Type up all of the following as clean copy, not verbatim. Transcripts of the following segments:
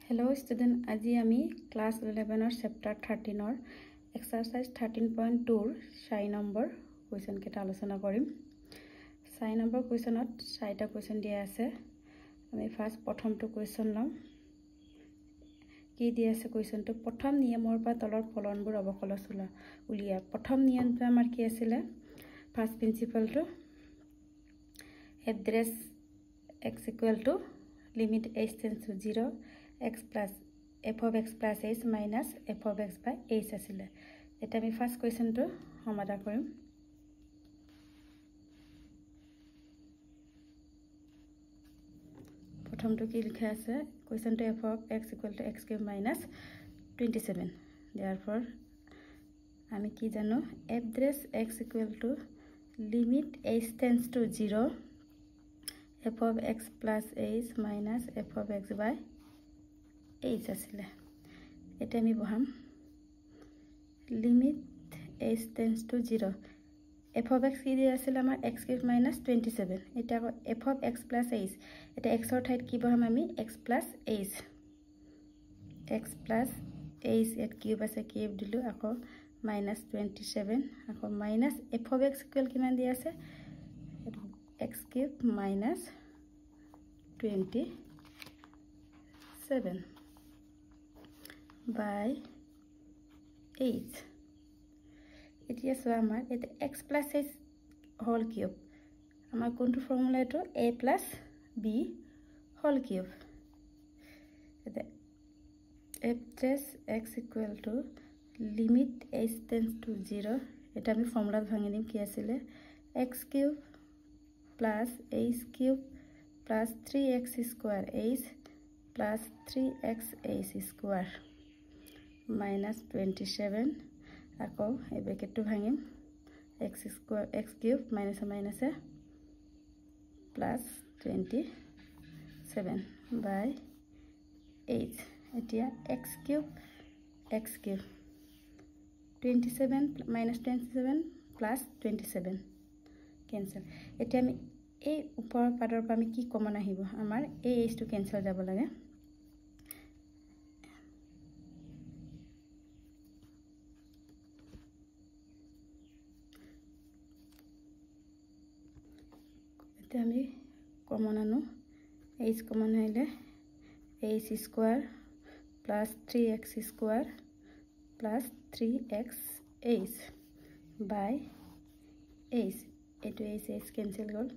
Hello student, আজি আমি class 11 chapter 13 exercise 13.2 6 number question কেটা আলোচনা কৰিম 6 number questionত 6টা question দিয়া আছে আমি ফাৰ্স্ট প্ৰথমটো question লম কি দিয়া আছে questionটো প্ৰথম নিয়মৰ পৰা তলৰ ফলনবোৰ অৱকলন উলিয়া প্ৰথম নিয়মটো আমাৰ কি আছিল first প্ৰিন্সিপলটো address x equal to limit h tends to 0 x plus f of x plus h minus f of x by h asile eta ami first question to hamada korim prothom to ki likha ase question to f of x equal to x cube minus 27 therefore ami ki jano address x equal to limit h tends to 0 f of x plus h minus f of x by h asile eta ami boham limit h tends to 0 f of x ki dia asile amar x cube minus 27 eta f of x plus h eta x or thait ki boham ami x plus h et cube ase cube dilu ako minus 27 ako minus f of x equal kiman dia ase x cube minus 27 by 8 etia so amar eta x plus h whole cube amar kontu formula to a plus b whole cube eta f just x equal to limit h tends to 0 eta ami formula bhangi dim ki asile x cube plus h cube plus 3x square h plus 3x h square minus 27 ako e bracket to bhangim x square x cube minus plus 27 by 8 etia x cube 27 minus 27 plus 27 cancel etia ami এই উপৰ পাৰৰ পৰা আমি কি common আহিব আমাৰ এই h টো কেনসেল যাব লাগে এটা আমি কমন আনো h কমন হইলে h square plus 3x square plus 3x h by h eto h cancel gol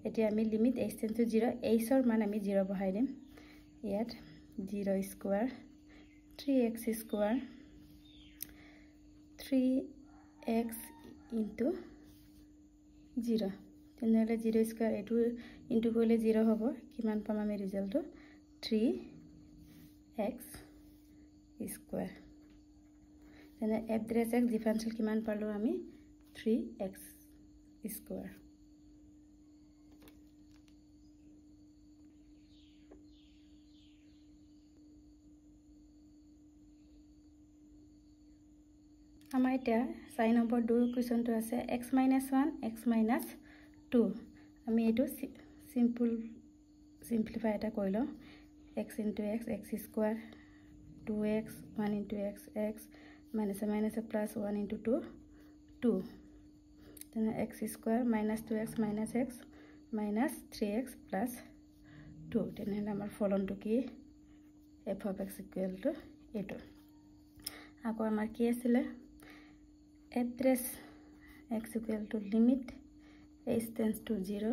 এটি আমি limit h tends to 0 h or মান আমি 0 বহাই দিম ইয়াত 0 square 3x square 3x into 0 তেনেহলে 0 স্কয়ার এটো ইনটু কৰিলে 0 হ'ব কিমান পাম আমি ৰিজাল্টটো 3x স্কয়াৰ তেনে address x ডিফাৰেন্সিয়েল কিমান পালো আমি 3x স্কয়াৰ আমাৰ এটা সাইন নম্বৰ 2 কোৱেশ্চনটো আছে x - 1 x - 2 আমি এটো সিম্পলিফাই এটা কৰিলো x into x x square 2x 1 into x x minus plus 1 into 2 2 then x square minus 2x minus x minus 3x plus 2 then আমাৰ ফলনটো কি f of x equal to 8 আকৌ আমাৰ কি আছিল address x equal to limit h tends to 0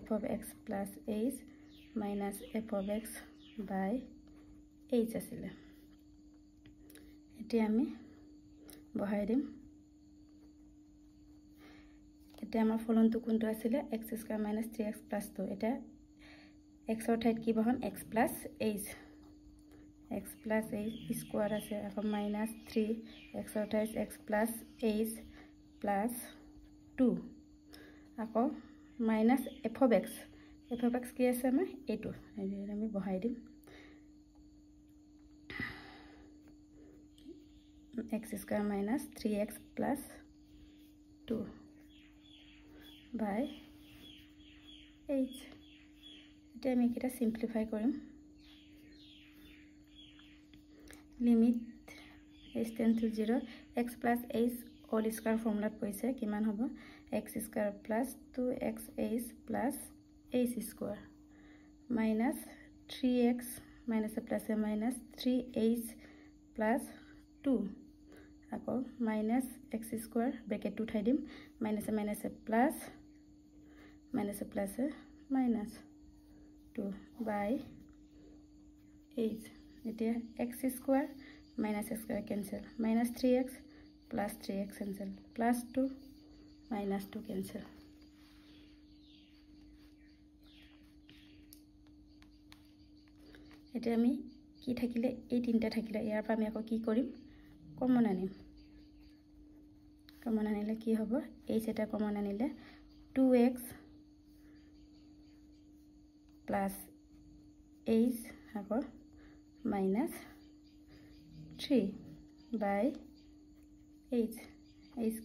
f of x plus h minus f of x by h asile এটি আমি বহাই দিম এটা আমাৰ ফলনটো কোনটো আছিল x square minus 3x plus 2 এটা x or ঠাইত কি বহাম x plus h square আছে আকৌ minus 3 x or ঠাইত x plus h plus 2 আকৌ minus f of x কি আছে আমাৰ এইটো আমি বহাই দিম x square minus 3x plus 2 by h এটা আমি এটা সিম্পলিফাই কৰিম limit h tends to 0 x plus h whole square formula পইছে কিমান হ'ব x square plus 2xh plus h square minus 3x minus a plus a minus 3h plus 2 আকৌ minus x square bracket 2 উঠাই দিম minus a plus a minus 2 by h এতিয়া x square minus x square cancel minus 3x plus 3x cancel plus 2 minus 2 cancel এতিয়া আমি কি থাকিলে এই তিনটা থাকিলে ইয়াৰ পৰা আমি আকৌ কি কৰিম কমন আনিলে কি হ'ব h এটা কমন আনিলে 2x plus h আকৌ minus 3 by h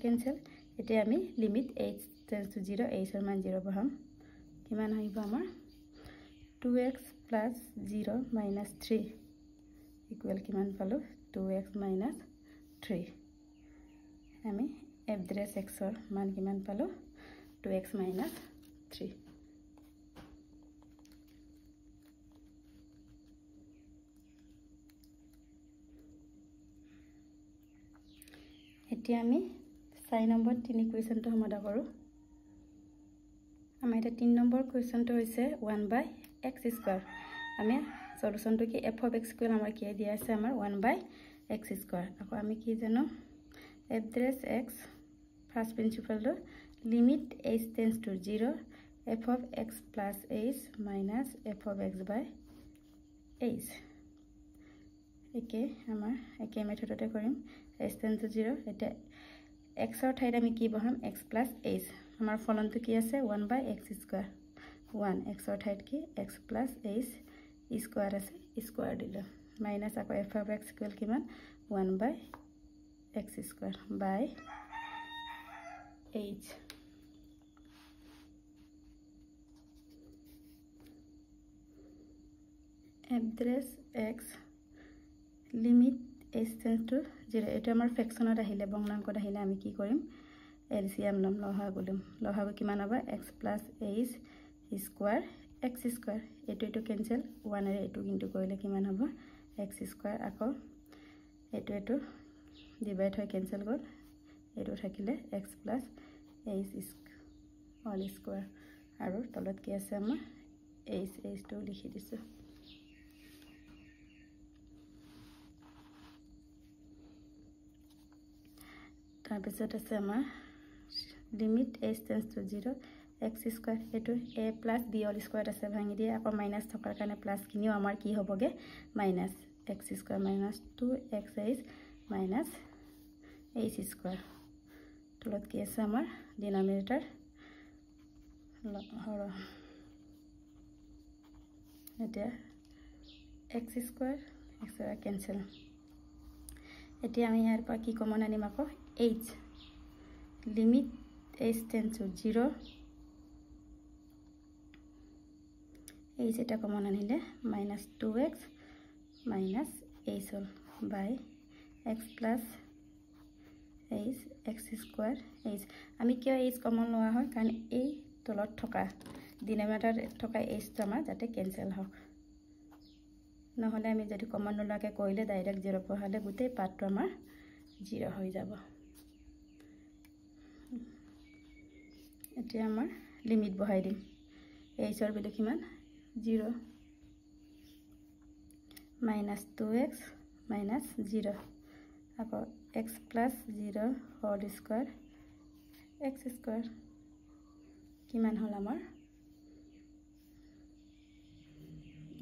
cancel এতিয়া আমি limit h tends to 0 h এর মান 0 বহাম কিমান হইব আমাৰ 2x plus 0 minus 3 equal কিমান পালো 2x minus 3 আমি এড্ৰেছ x এৰ মান কিমান পালো 2x minus 3 এতিয়া আমি 4 নম্বৰ 3 কোৱেশ্চনটো সমাধান কৰো আমাৰ এটা 3 নম্বৰ কোৱেশ্চনটো হৈছে 1 by x square আমি সলিউশনটো কি f of x square আমাৰ কি দিয়া আছে আমাৰ 1 by x square আকৌ আমি কি জানো এড্ৰেছ x ফার্স্ট প্রিন্সিপাল টো limit h tends to 0 f of x plus h minus f of x by h একে আমাৰ একে মেথডতে কৰিম h tends to 0 এটা x এৰ ঠাইত আমি কি বহাম x plus h আমাৰ ফলনটো কি আছে 1 by x square 1 x এর ঠাইত কি x plus h square আছে square দিল minus আকৌ f of x equal কিমান 1 by x square by h address x limit h tends to 0 এটা আমাৰ ফ্ৰেকশনত আহিলে ভগ্নাংকত আহিলে আমি কি কৰিম এলসিএম লম লহাগু কিমান হ'ব x plus h square x square এটো ক্যান্সেল 1 এর এটো কিন্তু কৰিলে কিমান হ'ব x square আকৌ এটো ডিভাইড হয় ক্যান্সেল গল এটো থাকিলে x plus h all square আৰু তলত কি আছে আমাৰ h টো লিখি দিছো তাৰপিছত আছে আমাৰ limit h tends to 0 x square এটো a plus b all square আছে ভাঙি দিয়ে আকৌ মাইনাস থকাৰ কাৰণে প্লাস কিনিও আমাৰ কি হ'বগে minus x square minus 2xh minus h square তলত কি আছে আমাৰ ডিনোমিনেটৰ এটা x square cancel এতিয়া আমি ইয়াৰ পৰা কি কমন আনিম আকৌ h limit h tends to 0 h এটা কমন আনিলে minus 2x minus h all by x plus h x square h আমি কিয় h কমন লোৱা হয় কাৰণ এই তলত থকা ডিনোমিনেটৰ থকা h টো আমাৰ যাতে ক্যান্সেল হয় নহলে আমি যদি কমন নোলাকে কইলে ডাইৰেক্ট 0 পহালে গুটে পাৰ্টটো আমাৰ 0 হৈ যাব এতিয়া আমাৰ লিমিট বহাই দিম h এর ভ্যালু কিমান 0 minus 2x minus 0 আকৌ x plus 0 whole square x square কিমান হল আমাৰ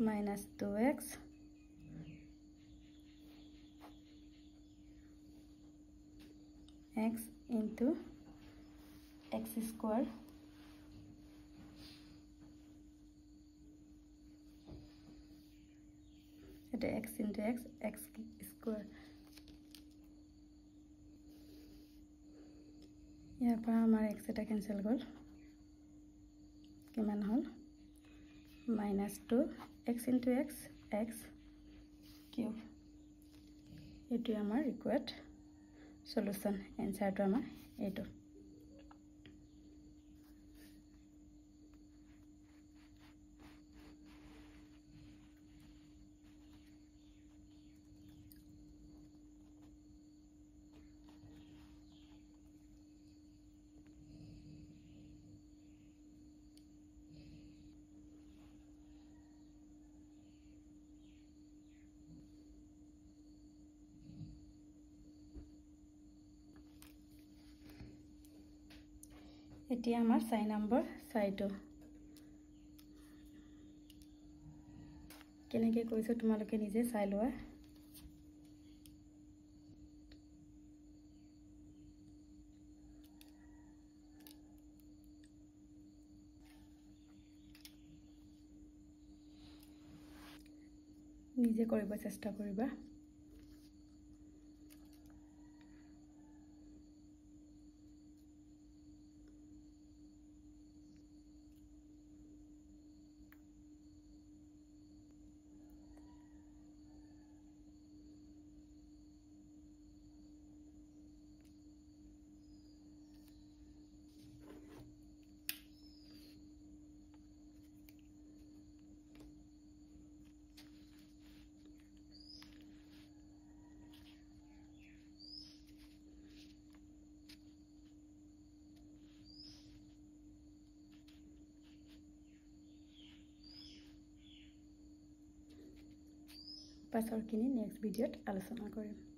minus 2x x into x square এটা x into x square ইয়াৰ পৰা আমাৰ x এটা ক্যান্সেল গল কিমান হল minus 2 x into x cube এইটো আমাৰ ৰিকুৱাৰ্ড সলিউশন এনসাৰটো আমাৰ এইটো এতিয়া আমাৰ 4 নম্বৰ চাইটো কেনেকৈ কৈছো তোমালোকে নিজে চাই লোৱা নিজে কৰিব চেষ্টা কৰিবা পাছৰখিনি নেক্সট ভিডিঅ'ত আলোচনা কৰিম